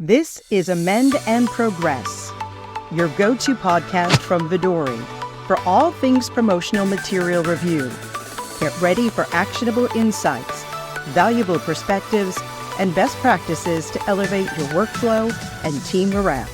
This is Amend and Progress, your go-to podcast from Vidori for all things promotional material review. Get ready for actionable insights, valuable perspectives, and best practices to elevate your workflow and team morale.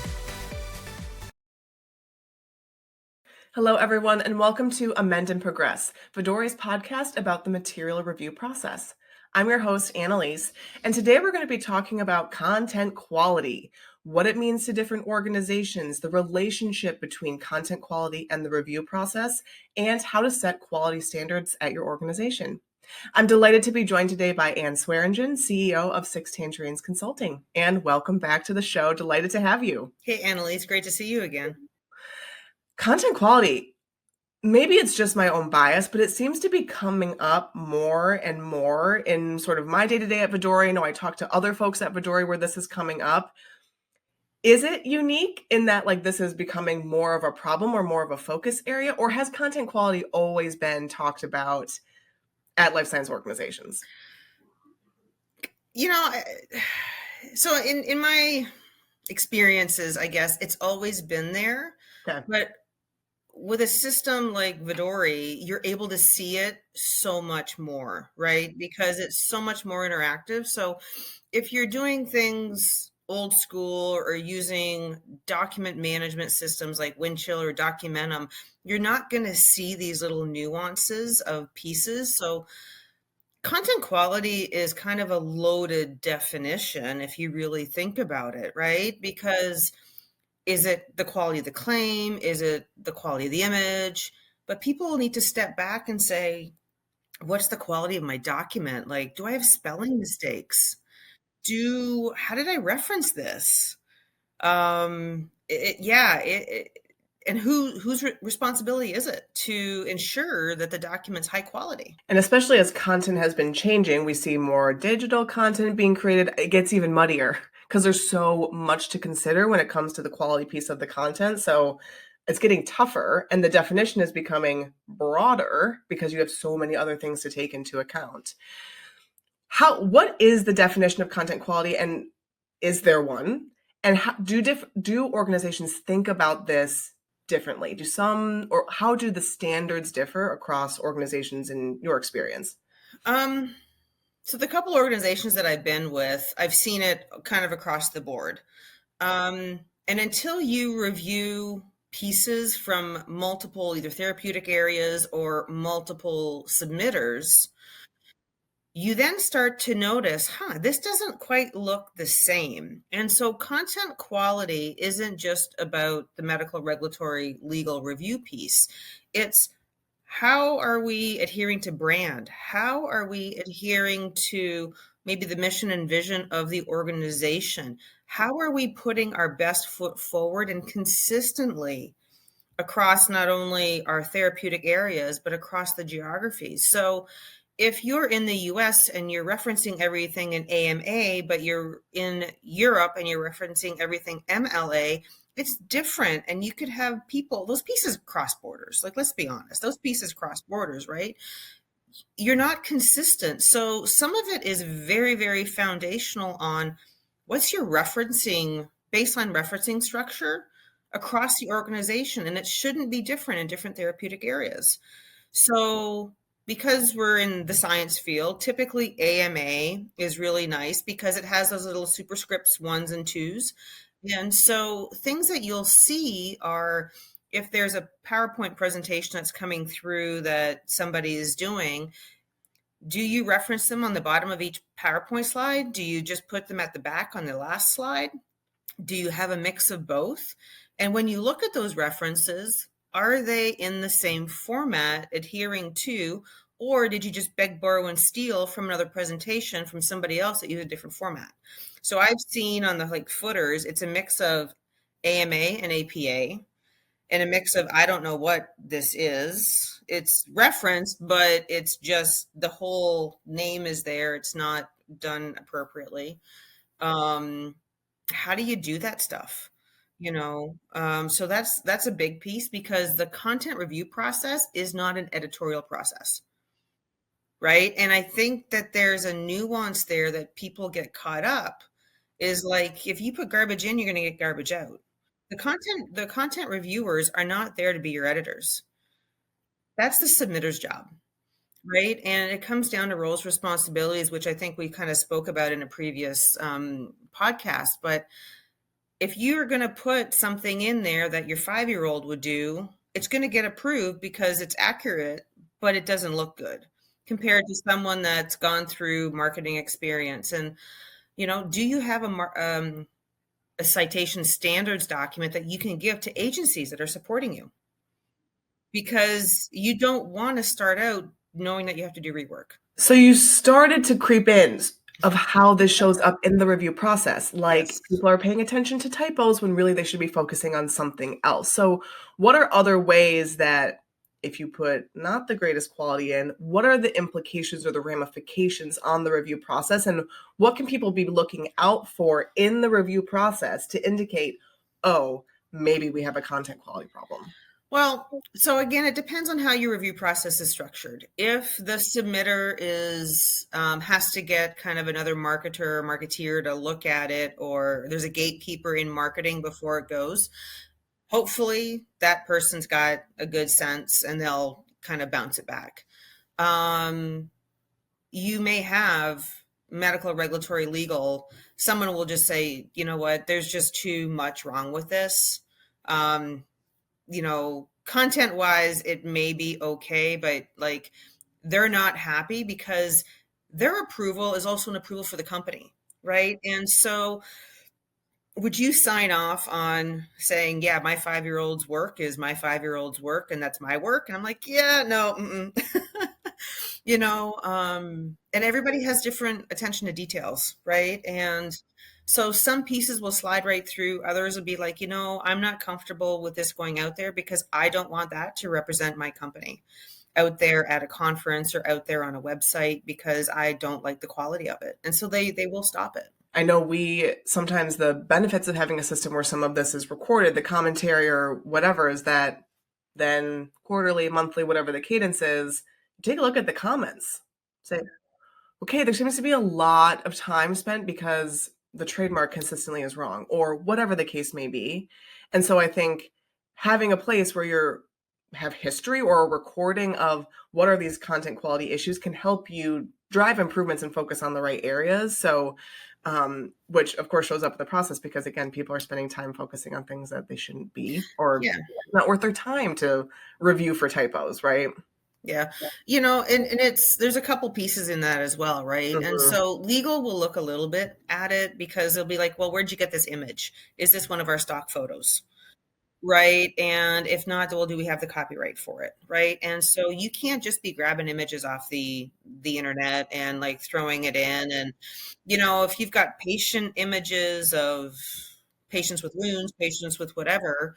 Hello, everyone, and welcome to Amend and Progress, Vidori's podcast about the material review process. I'm your host, Annalise, and today we're going to be talking about content quality, what it means to different organizations, the relationship between content quality and the review process, and how to set quality standards at your organization. I'm delighted to be joined today by Anne Swearingen, CEO of Tangerines Consulting. Anne, welcome back to the show. Delighted to have you. Hey, Annalise, great to see you again. Content quality. Maybe it's just my own bias, but it seems to be coming up more and more in sort of my day-to-day at Vidori. I know I talk to other folks at Vidori where this is coming up. Is it unique in that this is becoming more of a problem or more of a focus area, or has content quality always been talked about at life science organizations? So in my experiences, I guess it's always been there. Okay. But with a system like Vidori, you're able to see it so much more, right? Because it's so much more interactive. So if you're doing things old school or using document management systems like Windchill or Documentum, you're not going to see these little nuances of pieces. So content quality is kind of a loaded definition if you really think about it, right? Because is it the quality of the claim? Is it the quality of the image? But people need to step back and say, what's the quality of my document? Like, do I have spelling mistakes? How did I reference this? And whose responsibility is it to ensure that the document's high quality? And especially as content has been changing, we see more digital content being created. It gets even muddier because there's so much to consider when it comes to the quality piece of the content. So it's getting tougher, and the definition is becoming broader because you have so many other things to take into account. What is the definition of content quality, and is there one? And how do organizations think about this differently? How do the standards differ across organizations in your experience? So the couple organizations that I've been with, I've seen it kind of across the board. And until you review pieces from multiple either therapeutic areas or multiple submitters, you then start to notice, this doesn't quite look the same. And so content quality isn't just about the medical, regulatory, legal review piece. It's how are we adhering to brand? How are we adhering to maybe the mission and vision of the organization? How are we putting our best foot forward and consistently across not only our therapeutic areas, but across the geographies? So if you're in the US and you're referencing everything in AMA, but you're in Europe and you're referencing everything MLA, it's different. And you could have those pieces cross borders. Like, let's be honest, those pieces cross borders, right? You're not consistent. So some of it is very, very foundational on what's your baseline referencing structure across the organization. And it shouldn't be different in different therapeutic areas. So because we're in the science field, typically AMA is really nice because it has those little superscripts 1s and 2s. And so things that you'll see are if there's a PowerPoint presentation that's coming through that somebody is doing, do you reference them on the bottom of each PowerPoint slide? Do you just put them at the back on the last slide? Do you have a mix of both? And when you look at those references, are they in the same format adhering to, or did you just beg, borrow, and steal from another presentation from somebody else that used a different format? So I've seen on the footers, it's a mix of AMA and APA and a mix of, I don't know what this is. It's referenced, but it's just the whole name is there. It's not done appropriately. How do you do that stuff? So that's a big piece because the content review process is not an editorial process, right? And I think that there's a nuance there that people get caught up is like, if you put garbage in, you're going to get garbage out. The content reviewers are not there to be your editors. That's the submitter's job, right? And it comes down to roles, responsibilities, which I think we kind of spoke about in a previous podcast. But if you're going to put something in there that your 5-year-old would do, it's going to get approved because it's accurate, but it doesn't look good compared to someone that's gone through marketing experience. And, do you have a citation standards document that you can give to agencies that are supporting you? Because you don't want to start out knowing that you have to do rework. So you started to creep in of how this shows up in the review process. Like Yes. people are paying attention to typos when really they should be focusing on something else. So what are other ways that if you put not the greatest quality in, what are the implications or the ramifications on the review process? And what can people be looking out for in the review process to indicate, oh, maybe we have a content quality problem? Well, so again, it depends on how your review process is structured. If the submitter has to get kind of another marketer or marketeer to look at it, or there's a gatekeeper in marketing before it goes, hopefully that person's got a good sense and they'll kind of bounce it back. You may have medical, regulatory, legal. Someone will just say, you know what, there's just too much wrong with this. Content wise, it may be okay, but like they're not happy because their approval is also an approval for the company, right? And so would you sign off on saying, yeah, my 5-year-old's work is my 5-year-old's work and that's my work? And I'm like, yeah, no. And everybody has different attention to details, right? And so some pieces will slide right through. Others will be like, I'm not comfortable with this going out there because I don't want that to represent my company out there at a conference or out there on a website because I don't like the quality of it. And so they will stop it. I know sometimes the benefits of having a system where some of this is recorded, the commentary or whatever, is that then quarterly, monthly, whatever the cadence is, take a look at the comments. Say, okay, there seems to be a lot of time spent because the trademark consistently is wrong or whatever the case may be. And so I think having a place where have history or a recording of what are these content quality issues can help you drive improvements and focus on the right areas. So, which of course shows up in the process because again, people are spending time focusing on things that they shouldn't be, or not worth their time to review for typos, right? Yeah. And there's a couple pieces in that as well, right? And so legal will look a little bit at it because they'll be like, well, where'd you get this image? Is this one of our stock photos? Right. And if not, well, do we have the copyright for it? Right. And so you can't just be grabbing images off the internet and like throwing it in. And, if you've got patient images of patients with wounds, patients with whatever,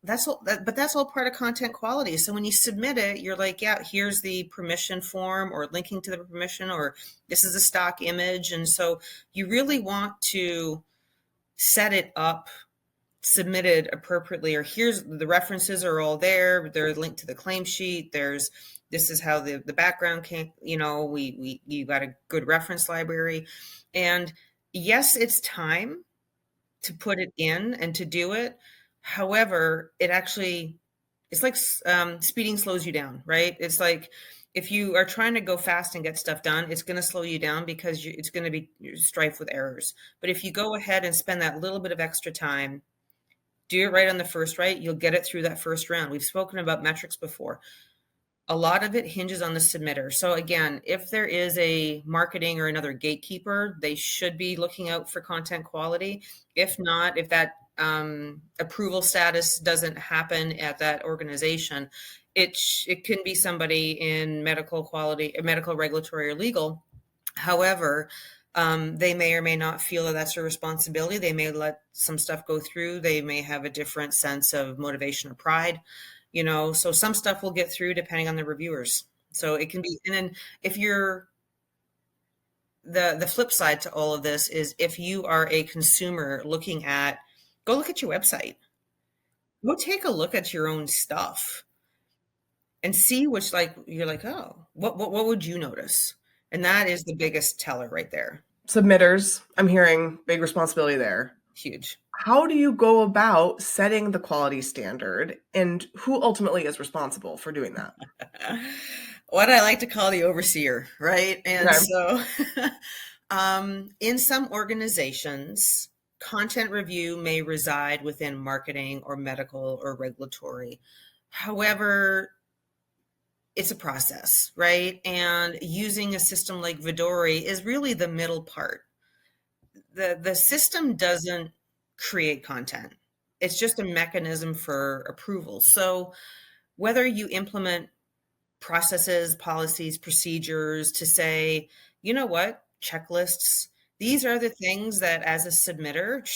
that's all but that's all part of content quality. So when you submit it, you're like, yeah, here's the permission form or linking to the permission, or this is a stock image. And so you really want to set it up submitted appropriately, or here's the references are all there. They're linked to the claim sheet. This is how the background came, you got a good reference library. And yes, it's time to put it in and to do it. However, it's like speeding slows you down, right? It's like if you are trying to go fast and get stuff done, it's going to slow you down because it's going to be strife with errors. But if you go ahead and spend that little bit of extra time, do it right on the first right, you'll get it through that first round. We've spoken about metrics before. A lot of it hinges on the submitter. So again, if there is a marketing or another gatekeeper, they should be looking out for content quality. If not, if that approval status doesn't happen at that organization, it can be somebody in medical quality, medical, regulatory, or legal. However, they may or may not feel that that's their responsibility. They may let some stuff go through. They may have a different sense of motivation or pride, so some stuff will get through depending on the reviewers. So it can be, and then if you're the flip side to all of this is if you are a consumer go look at your website, go take a look at your own stuff and see which, like, you're like, oh, what would you notice? And that is the biggest teller right there. Submitters, I'm hearing big responsibility there. Huge. How do you go about setting the quality standard, and who ultimately is responsible for doing that? What I like to call the overseer, right? And Okay. so, in some organizations, content review may reside within marketing or medical or regulatory. However, it's a process, right? And using a system like Vidori is really the middle part. The system doesn't create content. It's just a mechanism for approval. So whether you implement processes, policies, procedures to say, you know what, checklists, these are the things that as a submitter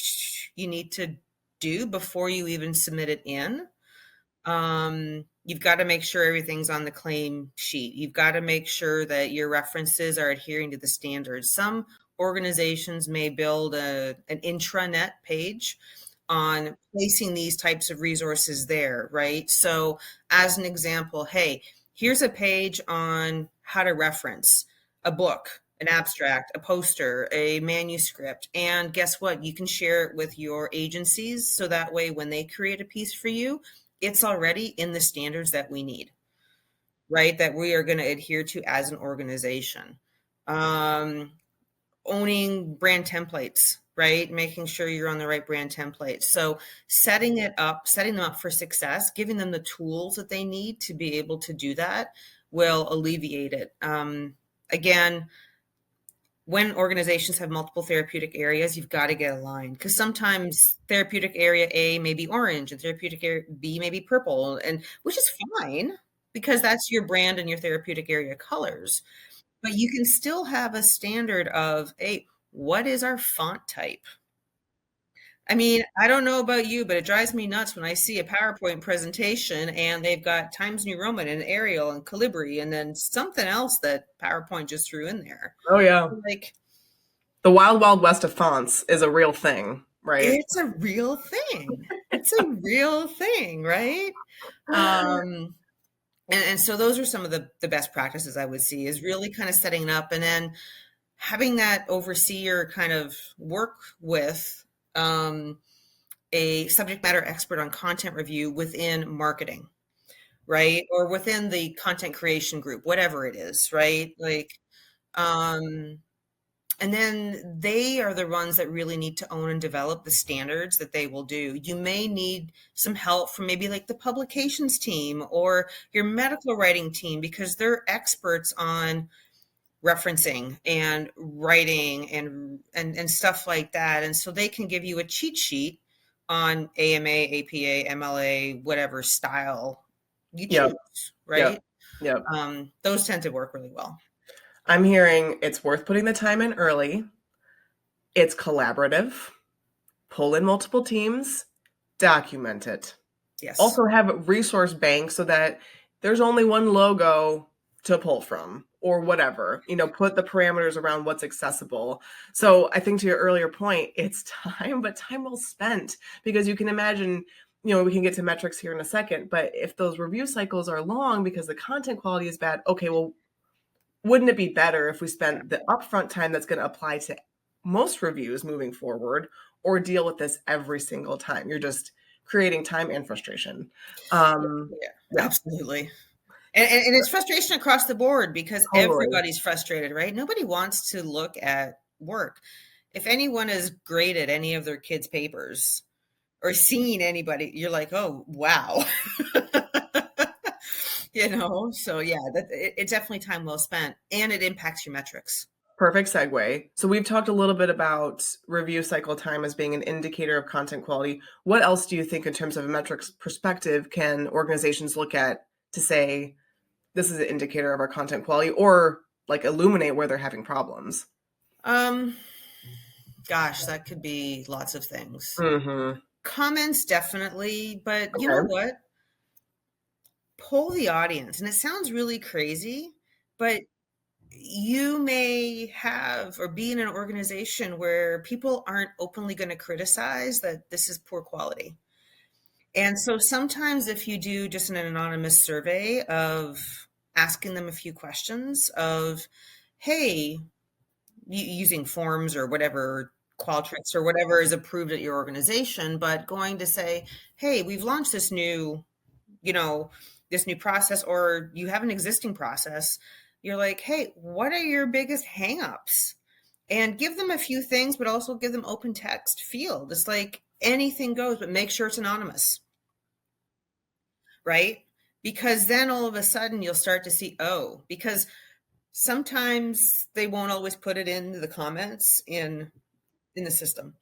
you need to do before you even submit it in. You've got to make sure everything's on the claim sheet. You've got to make sure that your references are adhering to the standards. Some organizations may build an intranet page on placing these types of resources there, right? So, as an example, hey, here's a page on how to reference a book, an abstract, a poster, a manuscript. And guess what? You can share it with your agencies so that way when they create a piece for you, it's already in the standards that we need, right? That we are going to adhere to as an organization. Owning brand templates, right? Making sure you're on the right brand templates. So setting them up for success, giving them the tools that they need to be able to do that will alleviate it. Again, when organizations have multiple therapeutic areas, you've got to get aligned because sometimes therapeutic area A may be orange and therapeutic area B may be purple, and which is fine because that's your brand and your therapeutic area colors. But you can still have a standard of, hey, what is our font type? I mean, I don't know about you, but it drives me nuts when I see a PowerPoint presentation and they've got Times New Roman and Arial and Calibri and then something else that PowerPoint just threw in there. Oh, yeah. Like, The wild, wild west of fonts is a real thing, right? it's a real thing. It's a real thing, right? And so those are some of the best practices I would see is really kind of setting it up and then having that overseer kind of work with a subject matter expert on content review within marketing, right? Or within the content creation group, whatever it is, right? Like, and then they are the ones that really need to own and develop the standards that they will do. You may need some help from maybe like the publications team or your medical writing team because they're experts on referencing and writing and stuff like that. And so they can give you a cheat sheet on AMA, APA, MLA, whatever style you Yep. choose, Yep. right? Yep. Those tend to work really well. I'm hearing it's worth putting the time in early. It's collaborative. Pull in multiple teams. Document it. Yes. Also have a resource bank so that there's only one logo to pull from or whatever. Put the parameters around what's accessible. So I think to your earlier point, it's time, but time well spent because you can imagine, we can get to metrics here in a second, but if those review cycles are long because the content quality is bad, okay, well, wouldn't it be better if we spent the upfront time that's going to apply to most reviews moving forward or deal with this every single time? You're just creating time and frustration. Yeah, absolutely. And it's frustration across the board because Totally. everybody's frustrated, right? Nobody wants to look at work. If anyone has graded any of their kids' papers or seen anybody, you're like, oh, wow. So yeah, it's definitely time well spent and it impacts your metrics. Perfect segue. So we've talked a little bit about review cycle time as being an indicator of content quality. What else do you think in terms of a metrics perspective can organizations look at to say this is an indicator of our content quality or like illuminate where they're having problems? Gosh, that could be lots of things. Mm-hmm. Comments, definitely, but you Okay. know what? Poll the audience. And it sounds really crazy, but you may have or be in an organization where people aren't openly going to criticize that this is poor quality. And so sometimes if you do just an anonymous survey of asking them a few questions of, hey, using forms or whatever, Qualtrics or whatever is approved at your organization, but going to say, hey, we've launched this new, this new process, or you have an existing process. You're like, hey, what are your biggest hangups? And give them a few things, but also give them open text field. It's like anything goes, but make sure it's anonymous, right? Because then all of a sudden you'll start to see, because sometimes they won't always put it in the comments in the system.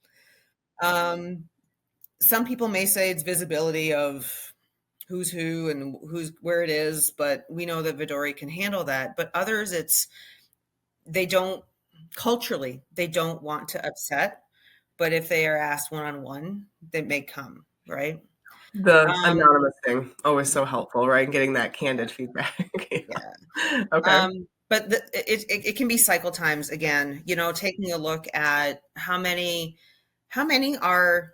Some people may say it's visibility of who's who and where it is, but we know that Vidori can handle that. But others, they don't want to upset, but if they are asked one-on-one, they may come, right? The anonymous thing, always so helpful, right? Getting that candid feedback. Yeah. Okay. But it can be cycle times again, taking a look at how many are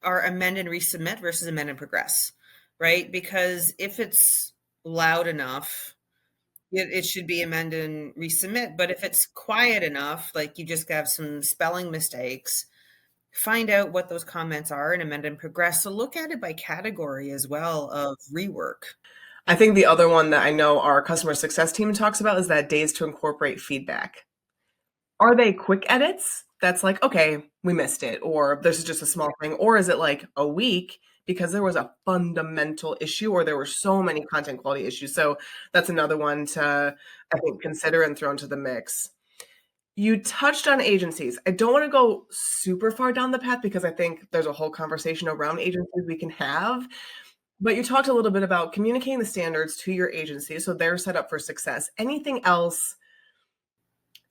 amend and resubmit versus amend and progress, right? Because if it's loud enough, it should be amend and resubmit. But if it's quiet enough, like you just have some spelling mistakes, find out what those comments are and amend and progress. So look at it by category as well of rework. I think the other one that I know our customer success team talks about is that days to incorporate feedback. Are they quick edits? That's like, okay, we missed it, or this is just a small thing, or is it like a week because there was a fundamental issue or there were so many content quality issues? So that's another one to, I think, consider and throw into the mix. You touched on agencies. I don't want to go super far down the path because I think there's a whole conversation around agencies we can have. But you talked a little bit about communicating the standards to your agency so they're set up for success. Anything else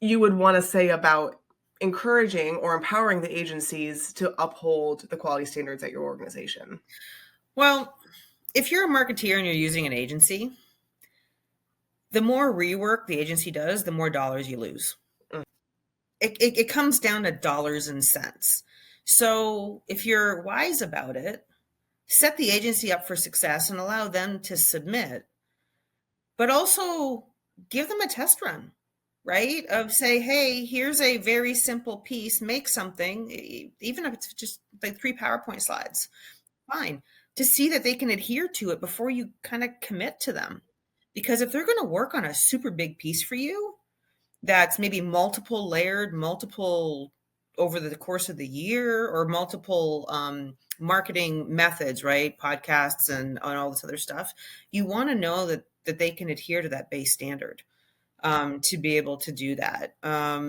you would want to say about encouraging or empowering the agencies to uphold the quality standards at your organization? Well, if you're a marketeer and you're using an agency, the more rework the agency does, the more dollars you lose. Mm. It comes down to dollars and cents. So if you're wise about it, set the agency up for success and allow them to submit, but also give them a test run, right? Of say, hey, here's a very simple piece, make something, even if it's just like 3 PowerPoint slides, fine, to see that they can adhere to it before you kind of commit to them. Because if they're going to work on a super big piece for you, that's maybe multiple layered, multiple over the course of the year, or multiple marketing methods, right? Podcasts and all this other stuff. You want to know that they can adhere to that base standard to be able to do that.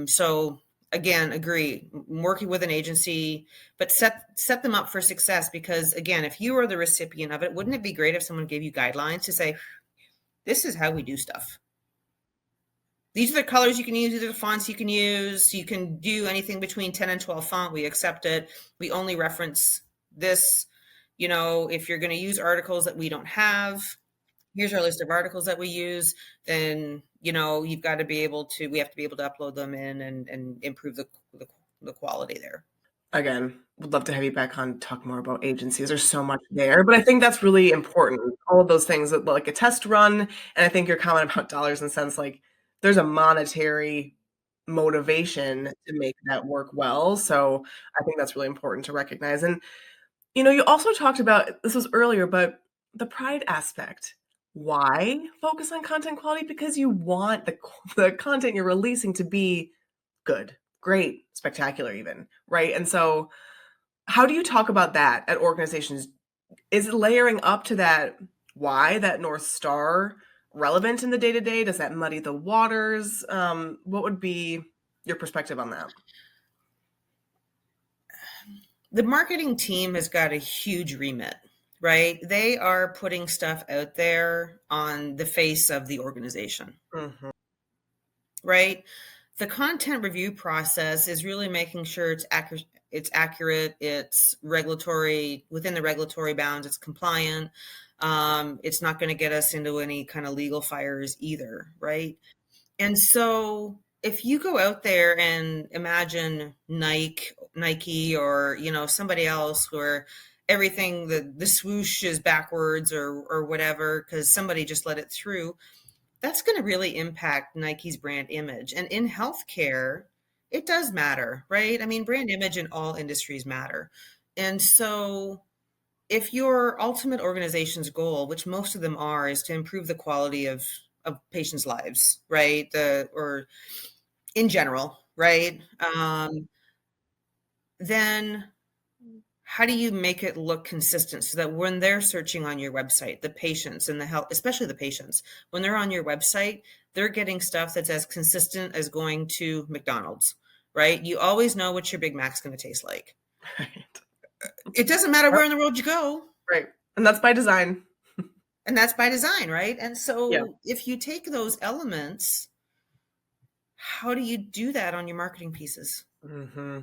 So again, agree, working with an agency, but set them up for success. Because again, if you are the recipient of it, wouldn't it be great if someone gave you guidelines to say, this is how we do stuff. These are the colors you can use. These are the fonts you can use. You can do anything between 10 and 12 font. We accept it. We only reference this. If you're going to use articles that we don't have, here's our list of articles that we use. Then, you've got to be able to, we have to be able to upload them in and improve the quality there. Again, would love to have you back on to talk more about agencies. There's so much there, but I think that's really important. All of those things, like a test run, and I think your comment about dollars and cents, like there's a monetary motivation to make that work well. So I think that's really important to recognize. And, you also talked about, this was earlier, but the pride aspect. Why focus on content quality? Because you want the content you're releasing to be good, great, spectacular even, right? And so how do you talk about that at organizations? Is it layering up to that why, that North Star, relevant in the day-to-day? Does that muddy the waters? What would be your perspective on that? The marketing team has got a huge remit, right? They are putting stuff out there on the face of the organization, right? The content review process is really making sure it's accurate, it's regulatory, within the regulatory bounds, it's compliant. It's not going to get us into any kind of legal fires either, right? And so if you go out there and imagine Nike or, somebody else where everything, the swoosh is backwards or whatever, because somebody just let it through, that's going to really impact Nike's brand image. And in healthcare, it does matter, right? I mean, brand image in all industries matter. And so if your ultimate organization's goal, which most of them are, is to improve the quality of patients' lives, right? Or in general, right? Then how do you make it look consistent so that when they're searching on your website, the patients and the health, especially the patients, when they're on your website, they're getting stuff that's as consistent as going to McDonald's, right? You always know what your Big Mac's going to taste like. Right. It doesn't matter where in the world you go. Right. And that's by design. And that's by design, right? And so Yeah. if you take those elements, how do you do that on your marketing pieces? Mm-hmm.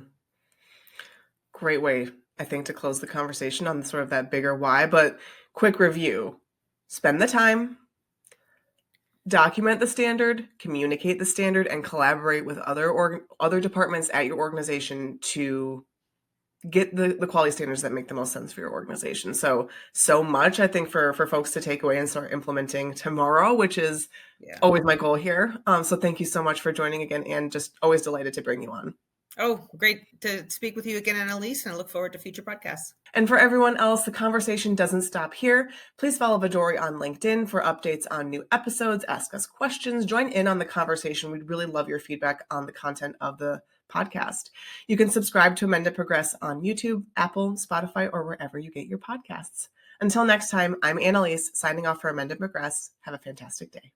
Great way, I think, to close the conversation on sort of that bigger why, but quick review. Spend the time, document the standard, communicate the standard, and collaborate with other departments at your organization to get the quality standards that make the most sense for your organization. So much, I think, for folks to take away and start implementing tomorrow, which is always my goal here. So thank you so much for joining again, and just always delighted to bring you on. Oh, great to speak with you again, Annalise, and I look forward to future podcasts. And for everyone else, the conversation doesn't stop here. Please follow Vidori on LinkedIn for updates on new episodes, ask us questions, join in on the conversation. We'd really love your feedback on the content of the podcast. You can subscribe to Amend and Progress on YouTube, Apple, Spotify, or wherever you get your podcasts. Until next time, I'm Annalise, signing off for Amend and Progress. Have a fantastic day.